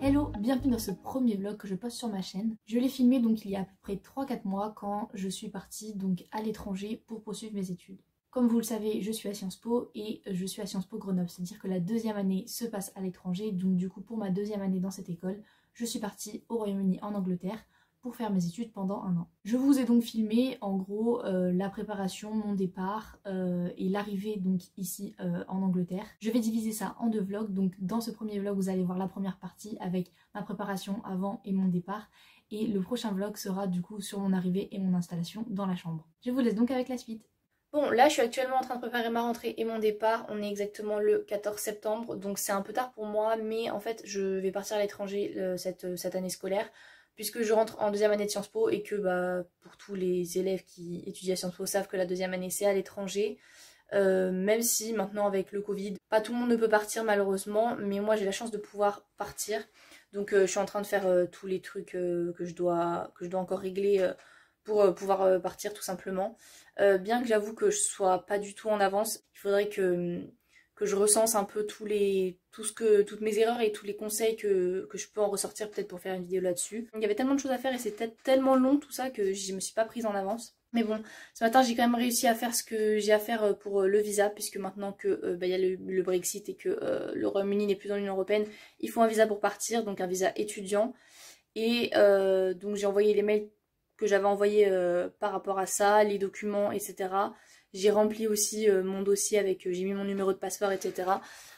Hello, bienvenue dans ce premier vlog que je poste sur ma chaîne. Je l'ai filmé donc il y a à peu près 3-4 mois quand je suis partie donc à l'étranger pour poursuivre mes études. Comme vous le savez, je suis à Sciences Po et je suis à Sciences Po Grenoble, c'est-à-dire que la deuxième année se passe à l'étranger, donc du coup pour ma deuxième année dans cette école, je suis partie au Royaume-Uni en Angleterre pour faire mes études pendant 1 an. Je vous ai donc filmé en gros la préparation, mon départ et l'arrivée donc ici en Angleterre. Je vais diviser ça en 2 vlogs, donc dans ce premier vlog vous allez voir la première partie avec ma préparation avant et mon départ, et le prochain vlog sera du coup sur mon arrivée et mon installation dans la chambre. Je vous laisse donc avec la suite. Bon, là je suis actuellement en train de préparer ma rentrée et mon départ, on est exactement le 14 septembre, donc c'est un peu tard pour moi, mais en fait je vais partir à l'étranger cette année scolaire, puisque je rentre en deuxième année de Sciences Po et que pour tous les élèves qui étudient à Sciences Po savent que la deuxième année c'est à l'étranger, même si maintenant avec le Covid, pas tout le monde ne peut partir malheureusement, mais moi j'ai la chance de pouvoir partir, donc je suis en train de faire tous les trucs que je dois encore régler pour pouvoir partir tout simplement. Bien que j'avoue que je sois pas du tout en avance, il faudrait que je recense un peu toutes mes erreurs et tous les conseils que je peux en ressortir peut-être pour faire une vidéo là-dessus. Il y avait tellement de choses à faire et c'était tellement long tout ça que je me suis pas prise en avance. Mais bon, ce matin j'ai quand même réussi à faire ce que j'ai à faire pour le visa, puisque maintenant que y a le Brexit et que le Royaume-Uni n'est plus dans l'Union Européenne, il faut un visa pour partir, donc un visa étudiant. Et donc j'ai envoyé les mails que j'avais envoyés par rapport à ça, les documents, etc. J'ai rempli aussi mon dossier avec, j'ai mis mon numéro de passeport, etc.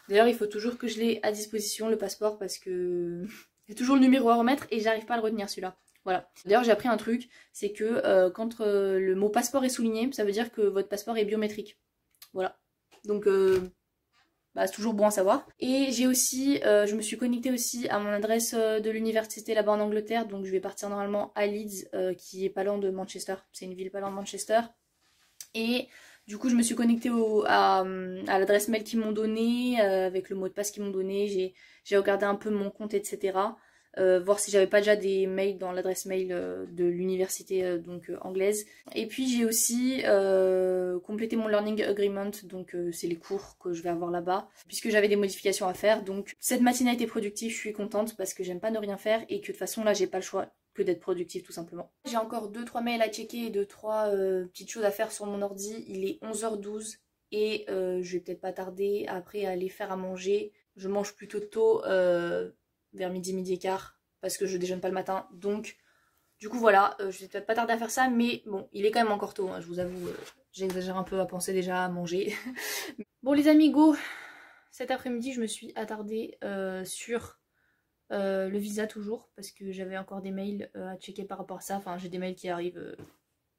D'ailleurs il faut toujours que je l'ai à disposition le passeport, parce que il y a toujours le numéro à remettre et j'arrive pas à le retenir celui-là. Voilà. D'ailleurs j'ai appris un truc, c'est que quand le mot passeport est souligné, ça veut dire que votre passeport est biométrique. Voilà. Donc c'est toujours bon à savoir. Et j'ai aussi, je me suis connectée aussi à mon adresse de l'université là-bas en Angleterre, donc je vais partir normalement à Leeds, qui est pas loin de Manchester, c'est une ville pas loin de Manchester. Et du coup je me suis connectée à l'adresse mail qu'ils m'ont donnée, avec le mot de passe qu'ils m'ont donné, j'ai regardé un peu mon compte, etc. Voir si j'avais pas déjà des mails dans l'adresse mail de l'université anglaise. Et puis j'ai aussi complété mon learning agreement, donc c'est les cours que je vais avoir là-bas, puisque j'avais des modifications à faire. Donc cette matinée a été productive, je suis contente parce que j'aime pas ne rien faire et que de toute façon là j'ai pas le choix que d'être productive tout simplement. J'ai encore 2-3 mails à checker et 2-3 petites choses à faire sur mon ordi. Il est 11h12 et je vais peut-être pas tarder après à aller faire à manger. Je mange plutôt tôt, vers midi et quart, parce que je déjeune pas le matin, donc du coup voilà, je vais peut-être pas tarder à faire ça, mais bon, il est quand même encore tôt, hein, je vous avoue, j'exagère un peu à penser déjà à manger. Bon les amis, go. Cet après-midi je me suis attardée sur le visa toujours, parce que j'avais encore des mails à checker par rapport à ça, enfin j'ai des mails qui arrivent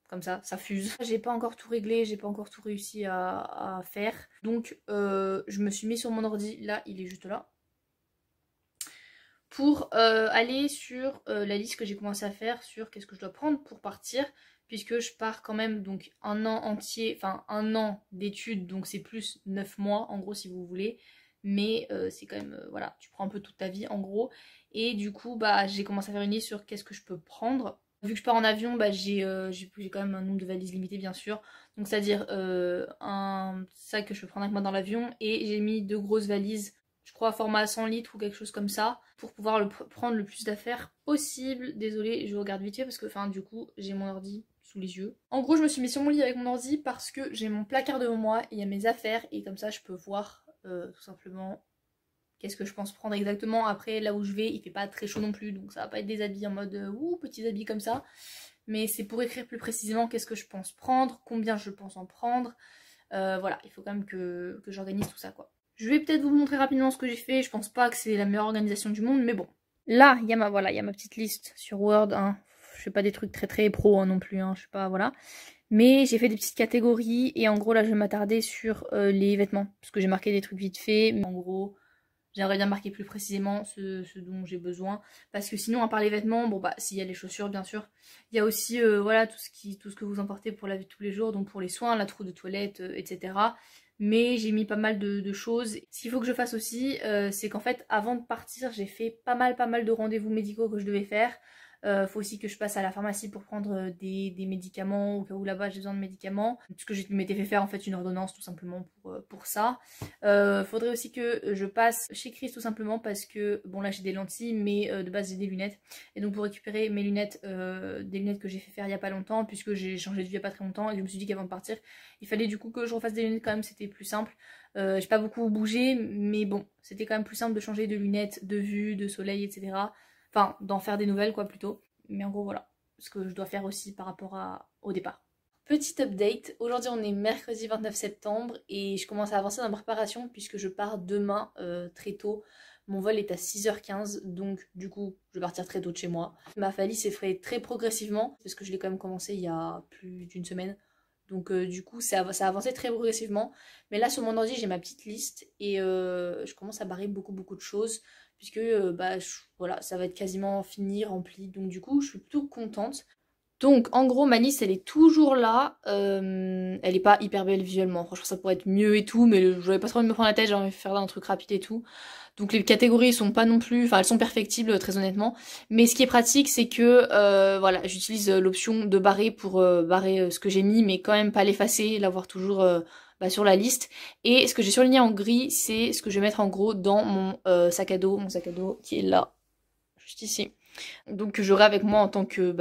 comme ça fuse. J'ai pas encore tout réglé, j'ai pas encore tout réussi à faire, donc je me suis mis sur mon ordi, là il est juste là, pour aller sur la liste que j'ai commencé à faire sur qu'est-ce que je dois prendre pour partir, puisque je pars quand même donc 1 an entier, enfin 1 an d'études, donc c'est plus 9 mois en gros si vous voulez, mais c'est quand même, voilà, tu prends un peu toute ta vie en gros, et du coup j'ai commencé à faire une liste sur qu'est-ce que je peux prendre. Vu que je pars en avion, j'ai quand même un nombre de valises limité bien sûr, donc c'est à dire un sac que je peux prendre avec moi dans l'avion, et j'ai mis 2 grosses valises, je crois format 100 litres ou quelque chose comme ça, pour pouvoir prendre le plus d'affaires possible. Désolée, je regarde vite fait parce que du coup j'ai mon ordi sous les yeux. En gros je me suis mis sur mon lit avec mon ordi parce que j'ai mon placard devant moi et il y a mes affaires, et comme ça je peux voir tout simplement qu'est-ce que je pense prendre exactement. Après là où je vais il fait pas très chaud non plus, donc ça va pas être des habits en mode ouh petits habits comme ça, mais c'est pour écrire plus précisément qu'est-ce que je pense prendre, combien je pense en prendre. Voilà, il faut quand même que j'organise tout ça quoi. Je vais peut-être vous montrer rapidement ce que j'ai fait, je pense pas que c'est la meilleure organisation du monde, mais bon. Là, il y a ma petite liste sur Word, hein. Je fais pas des trucs très pro hein, non plus, hein. Je sais pas, voilà. Mais j'ai fait des petites catégories, et en gros là je vais m'attarder sur les vêtements, parce que j'ai marqué des trucs vite fait, mais en gros j'aimerais bien marquer plus précisément ce dont j'ai besoin, parce que sinon à part les vêtements, s'il y a les chaussures bien sûr, il y a aussi voilà tout ce que vous emportez pour la vie de tous les jours, donc pour les soins, la trousse de toilette, etc. Mais j'ai mis pas mal de choses. Ce qu'il faut que je fasse aussi, c'est qu'en fait avant de partir j'ai fait pas mal de rendez-vous médicaux que je devais faire. Faut aussi que je passe à la pharmacie pour prendre des médicaments au cas où là-bas j'ai besoin de médicaments. Parce que je m'étais fait faire en fait une ordonnance tout simplement pour ça. Faudrait aussi que je passe chez Chris tout simplement parce que bon là j'ai des lentilles mais de base j'ai des lunettes. Et donc pour récupérer mes lunettes, des lunettes que j'ai fait faire il y a pas longtemps puisque j'ai changé de vue il y a pas très longtemps et je me suis dit qu'avant de partir il fallait du coup que je refasse des lunettes quand même, c'était plus simple. J'ai pas beaucoup bougé mais bon c'était quand même plus simple de changer de lunettes, de vue, de soleil etc. Enfin, d'en faire des nouvelles quoi plutôt. Mais en gros voilà, ce que je dois faire aussi par rapport au départ. Petit update, aujourd'hui on est mercredi 29 septembre et je commence à avancer dans ma préparation puisque je pars demain très tôt. Mon vol est à 6h15 donc du coup je vais partir très tôt de chez moi. Ma valise s'est faite très progressivement parce que je l'ai quand même commencé il y a plus d'une semaine. Donc du coup ça a avancé très progressivement. Mais là sur mon ordi j'ai ma petite liste et je commence à barrer beaucoup de choses. Puisque voilà, ça va être quasiment fini, rempli. Donc du coup je suis plutôt contente. Donc en gros ma liste elle est toujours là. Elle est pas hyper belle visuellement. Franchement ça pourrait être mieux et tout. Mais je n'avais pas trop envie de me prendre la tête, j'ai envie de faire un truc rapide et tout. Donc les catégories sont pas non plus, enfin elles sont perfectibles très honnêtement. Mais ce qui est pratique c'est que voilà, j'utilise l'option de barrer pour barrer ce que j'ai mis, mais quand même pas l'effacer, l'avoir toujours sur la liste. Et ce que j'ai surligné en gris, c'est ce que je vais mettre en gros dans mon sac à dos. Mon sac à dos qui est là, juste ici. Donc que j'aurai avec moi en tant que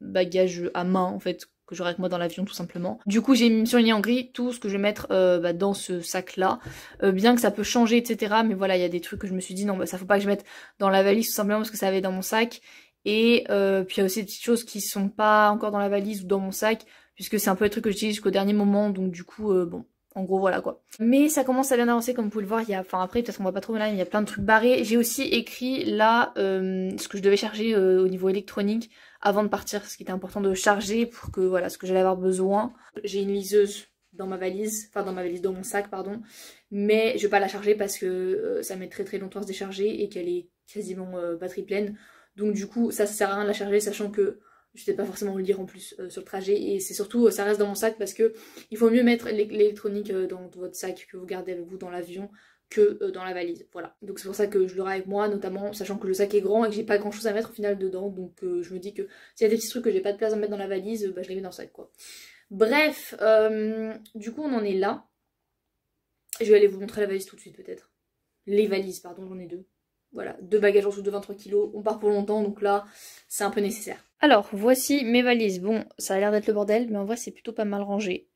bagage à main en fait, que j'aurai avec moi dans l'avion tout simplement. Du coup j'ai surligné en gris tout ce que je vais mettre dans ce sac là, bien que ça peut changer etc. Mais voilà il y a des trucs que je me suis dit non ça faut pas que je mette dans la valise tout simplement parce que ça va être dans mon sac. Et puis il y a aussi des petites choses qui sont pas encore dans la valise ou dans mon sac, puisque c'est un peu les trucs que j'utilise jusqu'au dernier moment, donc du coup bon. En gros voilà quoi. Mais ça commence à bien avancer comme vous pouvez le voir, enfin après peut-être qu'on voit pas trop là, il y a plein de trucs barrés. J'ai aussi écrit là ce que je devais charger au niveau électronique avant de partir, ce qui était important de charger pour que voilà ce que j'allais avoir besoin. J'ai une liseuse dans ma valise, dans mon sac pardon, mais je vais pas la charger parce que ça met très longtemps à se décharger et qu'elle est quasiment batterie pleine. Donc du coup ça sert à rien de la charger sachant que je sais pas forcément le lire en plus sur le trajet et c'est surtout ça reste dans mon sac parce que il faut mieux mettre l'électronique dans votre sac que vous gardez avec vous dans l'avion que dans la valise, voilà. Donc c'est pour ça que je l'aurai avec moi, notamment sachant que le sac est grand et que j'ai pas grand chose à mettre au final dedans, donc je me dis que s'il y a des petits trucs que j'ai pas de place à mettre dans la valise, je les mets dans le sac quoi. Bref, du coup on en est là. Je vais aller vous montrer la valise tout de suite peut-être. Les valises pardon, j'en ai deux. Voilà, 2 bagages en dessous de 23 kg, on part pour longtemps donc là c'est un peu nécessaire. Alors voici mes valises, bon ça a l'air d'être le bordel mais en vrai c'est plutôt pas mal rangé.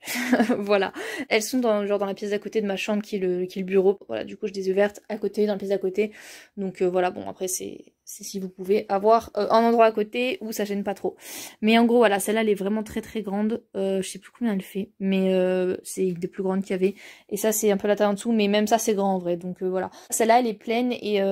Voilà, elles sont dans la pièce d'à côté de ma chambre qui est le bureau, voilà du coup je les ai ouvertes à côté, dans la pièce d'à côté. Donc voilà bon après c'est si vous pouvez avoir un endroit à côté où ça gêne pas trop. Mais en gros voilà celle-là elle est vraiment très grande, je sais plus combien elle fait mais c'est une des plus grandes qu'il y avait. Et ça c'est un peu la taille en dessous mais même ça c'est grand en vrai donc voilà. Celle-là elle est pleine et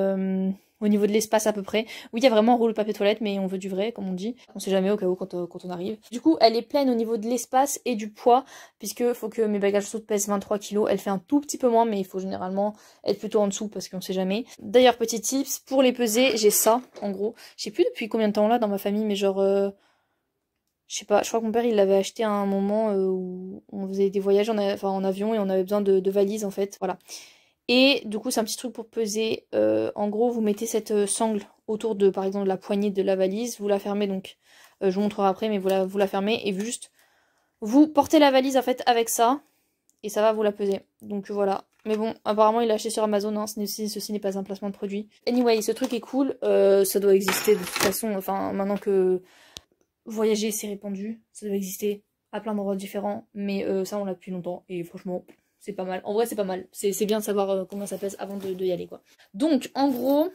au niveau de l'espace à peu près. Oui, il y a vraiment un rouleau de papier toilette, mais on veut du vrai, comme on dit. On sait jamais au cas où quand on arrive. Du coup, elle est pleine au niveau de l'espace et du poids, puisque faut que mes bagages sautent pèsent 23 kg. Elle fait un tout petit peu moins, mais il faut généralement être plutôt en dessous parce qu'on sait jamais. D'ailleurs, petit tips, pour les peser, j'ai ça, en gros. Je sais plus depuis combien de temps là dans ma famille, mais genre... je sais pas, je crois que mon père il l'avait acheté à un moment où on faisait des voyages en avion et on avait besoin de valises en fait, voilà. Et du coup c'est un petit truc pour peser, en gros vous mettez cette sangle autour de par exemple la poignée de la valise, vous la fermez donc, je vous montrerai après mais vous la fermez et juste vous portez la valise en fait avec ça et ça va vous la peser. Donc voilà, mais bon apparemment il l'a acheté sur Amazon, hein. Ceci n'est pas un placement de produit. Anyway ce truc est cool, ça doit exister de toute façon, enfin maintenant que voyager c'est répandu, ça doit exister à plein d'endroits différents, mais ça on l'a depuis longtemps et franchement... c'est pas mal, en vrai c'est pas mal, c'est bien de savoir combien ça pèse avant de y aller quoi. Donc en gros,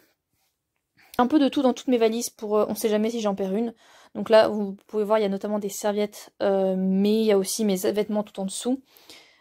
un peu de tout dans toutes mes valises pour on sait jamais si j'en perds une. Donc là vous pouvez voir il y a notamment des serviettes, mais il y a aussi mes vêtements tout en dessous.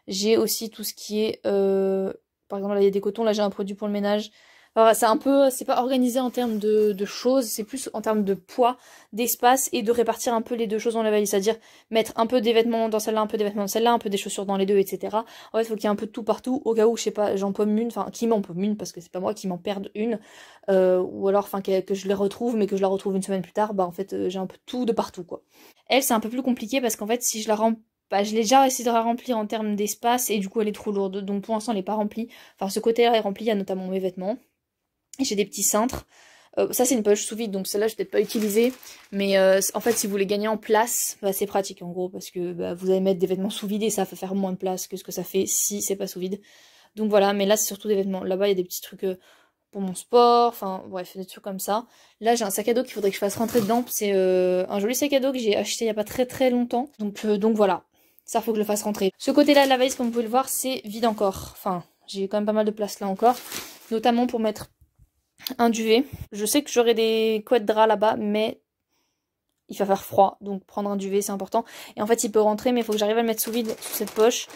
J'ai aussi tout ce qui est, par exemple là il y a des cotons, là j'ai un produit pour le ménage. Alors, c'est un peu, c'est pas organisé en termes de choses, c'est plus en termes de poids, d'espace et de répartir un peu les deux choses dans la valise. C'est-à-dire mettre un peu des vêtements dans celle-là, un peu des vêtements dans celle-là, un peu des chaussures dans les deux, etc. En fait, il faut qu'il y ait un peu de tout partout, au cas où, je sais pas, j'en pomme une, enfin, qui m'en pomme une, parce que c'est pas moi qui m'en perde une, ou alors, enfin, que je les retrouve, mais que je la retrouve une semaine plus tard, bah en fait, j'ai un peu tout de partout, quoi. Elle, c'est un peu plus compliqué parce qu'en fait, si je la remplis, je l'ai déjà essayé de la remplir en termes d'espace et du coup elle est trop lourde, donc pour l'instant elle est pas remplie. Enfin ce côté-là est rempli, il y a notamment mes vêtements. J'ai des petits cintres, Ça c'est une poche sous vide, donc celle-là je vais peut-être pas utiliser. Mais en fait si vous voulez gagner en place, bah, c'est pratique en gros. Parce que bah, vous allez mettre des vêtements sous vide et ça va faire moins de place que ce que ça fait si c'est pas sous vide. Donc voilà, mais là c'est surtout des vêtements. Là-bas il y a des petits trucs pour mon sport, enfin bref, des trucs comme ça. Là j'ai un sac à dos qu'il faudrait que je fasse rentrer dedans. C'est un joli sac à dos que j'ai acheté il y a pas très longtemps. Donc voilà, ça faut que je le fasse rentrer. Ce côté-là de la valise, comme vous pouvez le voir, c'est vide encore. Enfin, j'ai quand même pas mal de place là encore. Notamment pour mettre un duvet. Je sais que j'aurai des couettes draps là-bas, mais il va faire froid. Donc prendre un duvet c'est important. Et en fait il peut rentrer, mais il faut que j'arrive à le mettre sous vide, sous cette poche.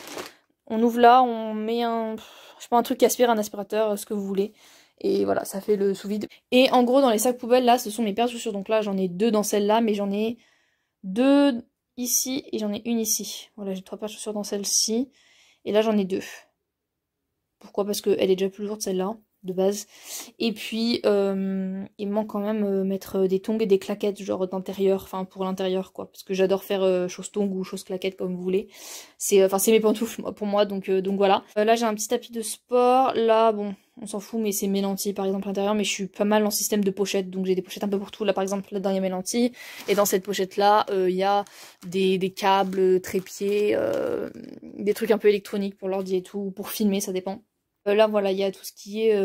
On ouvre là, on met un... je sais pas, un truc qui aspire, un aspirateur, ce que vous voulez. Et voilà, ça fait le sous-vide. Et en gros, dans les sacs poubelles, là, ce sont mes paires de chaussures. Donc là, j'en ai 2 dans celle-là, mais j'en ai 2 ici et j'en ai une ici. Voilà, j'ai 3 paires de chaussures dans celle-ci. Et là, j'en ai 2. Pourquoi? Parce qu'elle est déjà plus lourde, celle-là, de base. Et puis, il me manque quand même mettre des tongs et des claquettes, genre d'intérieur, enfin pour l'intérieur, quoi. Parce que j'adore faire chose tongs ou chose claquettes, comme vous voulez. C'est mes pantoufles, pour moi, donc voilà. Là, j'ai un petit tapis de sport. Là, bon, on s'en fout, mais c'est mes lentilles, par exemple, à l'intérieur. Mais je suis pas mal en système de pochettes, donc j'ai des pochettes un peu pour tout. Là, par exemple, là-dedans, il y a mes lentilles. Et dans cette pochette-là, il y a des câbles, trépieds, des trucs un peu électroniques pour l'ordi et tout, pour filmer, ça dépend. Là, voilà, il y a tout ce qui est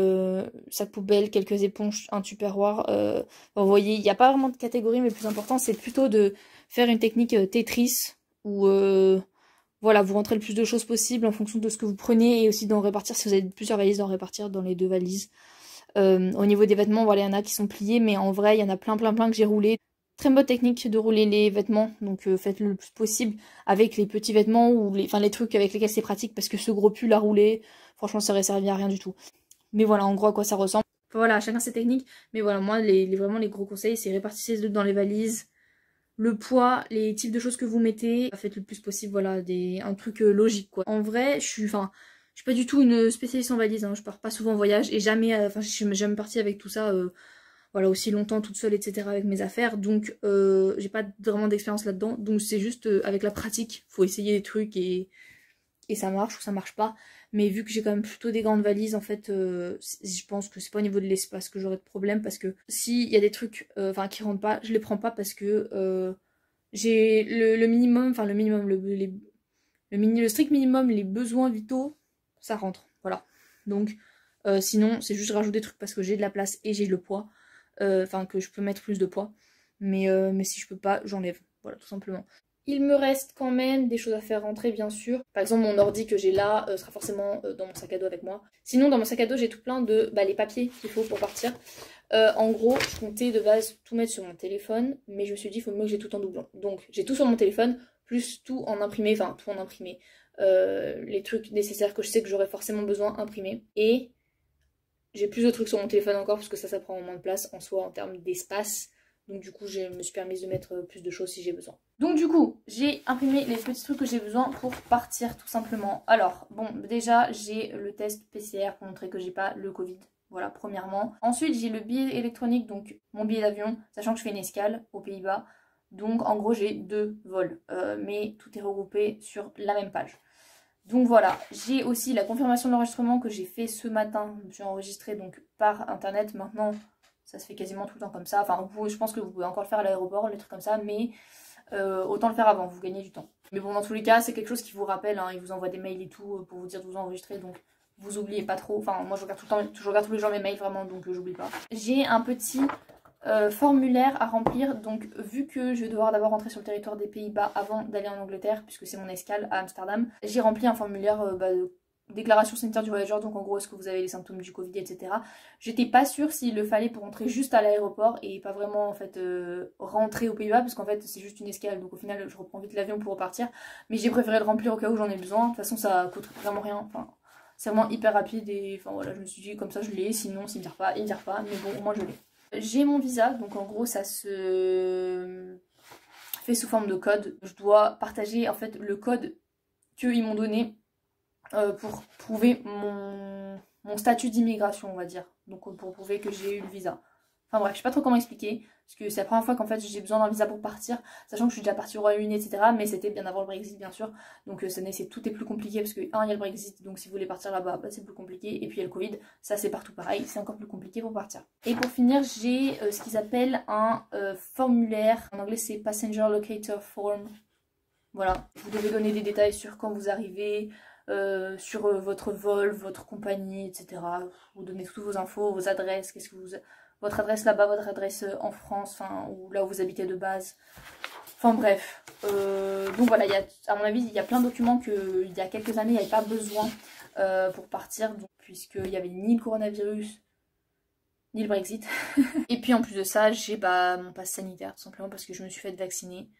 sac poubelle, quelques éponges, un tupperware. Vous voyez, il n'y a pas vraiment de catégorie, mais le plus important, c'est plutôt de faire une technique Tetris où voilà, vous rentrez le plus de choses possible en fonction de ce que vous prenez et aussi d'en répartir, si vous avez plusieurs valises, d'en répartir dans les 2 valises. Au niveau des vêtements, voilà, il y en a qui sont pliés, mais en vrai, il y en a plein que j'ai roulé. Très bonne technique de rouler les vêtements, donc faites-le le plus possible avec les petits vêtements ou les trucs avec lesquels c'est pratique parce que ce gros pull à rouler, franchement ça aurait servi à rien du tout. Mais voilà en gros à quoi ça ressemble. Voilà, chacun ses techniques, mais voilà moi vraiment les gros conseils c'est répartissez dans les valises, le poids, les types de choses que vous mettez, faites le plus possible, voilà, un truc logique quoi. En vrai je suis pas du tout une spécialiste en valise, hein. Je pars pas souvent en voyage et jamais, je suis jamais partie avec tout ça. Voilà, aussi longtemps toute seule, etc. avec mes affaires, donc j'ai pas vraiment d'expérience là-dedans, donc c'est juste avec la pratique, faut essayer des trucs et ça marche ou ça marche pas, mais vu que j'ai quand même plutôt des grandes valises, en fait, je pense que c'est pas au niveau de l'espace que j'aurai de problème, parce que s'il y a des trucs qui rentrent pas, je les prends pas parce que j'ai le minimum, enfin le minimum, le strict minimum, les besoins vitaux, ça rentre, voilà. Donc sinon, c'est juste rajouter des trucs parce que j'ai de la place et j'ai le poids. Que je peux mettre plus de poids, mais si je peux pas, j'enlève, voilà, tout simplement. Il me reste quand même des choses à faire rentrer, bien sûr. Par exemple, mon ordi que j'ai là sera forcément dans mon sac à dos avec moi. Sinon, dans mon sac à dos, j'ai tout plein de les papiers qu'il faut pour partir. En gros, je comptais de base tout mettre sur mon téléphone, mais je me suis dit, il faut mieux que j'ai tout en doublon. Donc, j'ai tout sur mon téléphone, plus tout en imprimé, tout en imprimé. Les trucs nécessaires que je sais que j'aurai forcément besoin imprimés. Et j'ai plus de trucs sur mon téléphone encore parce que ça prend moins de place en soi en termes d'espace. Donc du coup, je me suis permise de mettre plus de choses si j'ai besoin. Donc du coup, j'ai imprimé les petits trucs que j'ai besoin pour partir tout simplement. Alors, bon, déjà, j'ai le test PCR pour montrer que j'ai pas le Covid. Voilà, premièrement. Ensuite, j'ai le billet électronique, donc mon billet d'avion, sachant que je fais une escale aux Pays-Bas. Donc en gros, j'ai 2 vols. Mais tout est regroupé sur la même page. Donc voilà, j'ai aussi la confirmation de l'enregistrement que j'ai fait ce matin. Je me suis enregistrée donc par internet. Maintenant, ça se fait quasiment tout le temps comme ça. Enfin, je pense que vous pouvez encore le faire à l'aéroport, les trucs comme ça, mais autant le faire avant, vous gagnez du temps. Mais bon, dans tous les cas, c'est quelque chose qui vous rappelle, hein, il vous envoie des mails et tout pour vous dire de vous enregistrer, donc vous oubliez pas trop. Enfin, moi je regarde tout le temps, je regarde tous les jours mes mails vraiment, donc j'oublie pas. J'ai un petit formulaire à remplir, donc vu que je vais devoir d'abord rentrer sur le territoire des Pays-Bas avant d'aller en Angleterre, puisque c'est mon escale à Amsterdam, j'ai rempli un formulaire de déclaration sanitaire du voyageur, donc en gros est-ce que vous avez les symptômes du Covid, etc. J'étais pas sûre s'il le fallait pour rentrer juste à l'aéroport et pas vraiment en fait rentrer aux Pays-Bas, parce qu'en fait c'est juste une escale, donc au final je reprends vite l'avion pour repartir, mais j'ai préféré le remplir au cas où j'en ai besoin. De toute façon ça coûte vraiment rien, enfin c'est vraiment hyper rapide et enfin voilà, je me suis dit comme ça je l'ai, sinon s'il me vire pas, il me vire pas, mais bon au moins je l'ai. J'ai mon visa, donc en gros ça se fait sous forme de code. Je dois partager en fait le code qu'ils m'ont donné pour prouver mon statut d'immigration, on va dire. Donc pour prouver que j'ai eu le visa. Enfin bref, je sais pas trop comment expliquer, parce que c'est la première fois qu'en fait j'ai besoin d'un visa pour partir, sachant que je suis déjà partie au Royaume-Uni, etc. Mais c'était bien avant le Brexit, bien sûr. Donc tout est plus compliqué, parce que, un, il y a le Brexit, donc si vous voulez partir là-bas, bah, c'est plus compliqué. Et puis il y a le Covid, ça c'est partout pareil, c'est encore plus compliqué pour partir. Et pour finir, j'ai ce qu'ils appellent un formulaire, en anglais c'est Passenger Locator Form. Voilà, vous devez donner des détails sur quand vous arrivez, sur votre vol, votre compagnie, etc. Vous donnez toutes vos infos, vos adresses, votre adresse là-bas, votre adresse en France, enfin, ou là où vous habitez de base. Enfin bref. Donc voilà, à mon avis, il y a plein de documents qu'il y a quelques années, il n'y avait pas besoin pour partir, puisqu'il n'y avait ni le coronavirus, ni le Brexit. Et puis en plus de ça, j'ai mon pass sanitaire, tout simplement parce que je me suis fait vacciner.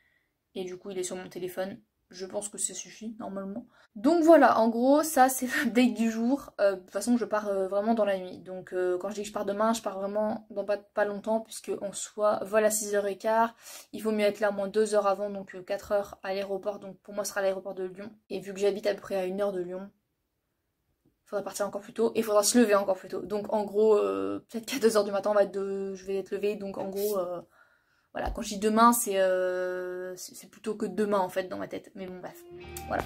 Et du coup, il est sur mon téléphone. Je pense que ça suffit, normalement. Donc voilà, en gros, ça, c'est l'update du jour. De toute façon, je pars vraiment dans la nuit. Donc quand je dis que je pars demain, je pars vraiment dans pas longtemps, puisque en soit vol à 6h15. Il faut mieux être là au moins 2 heures avant, donc 4 heures à l'aéroport. Donc pour moi, ce sera l'aéroport de Lyon. Et vu que j'habite à peu près à 1 heure de Lyon, il faudra partir encore plus tôt. Et il faudra se lever encore plus tôt. Donc en gros, peut-être qu'à 2 heures du matin, je vais être levée. Donc en gros... Voilà, quand je dis demain, c'est plutôt que demain en fait dans ma tête. Mais bon, bref, voilà.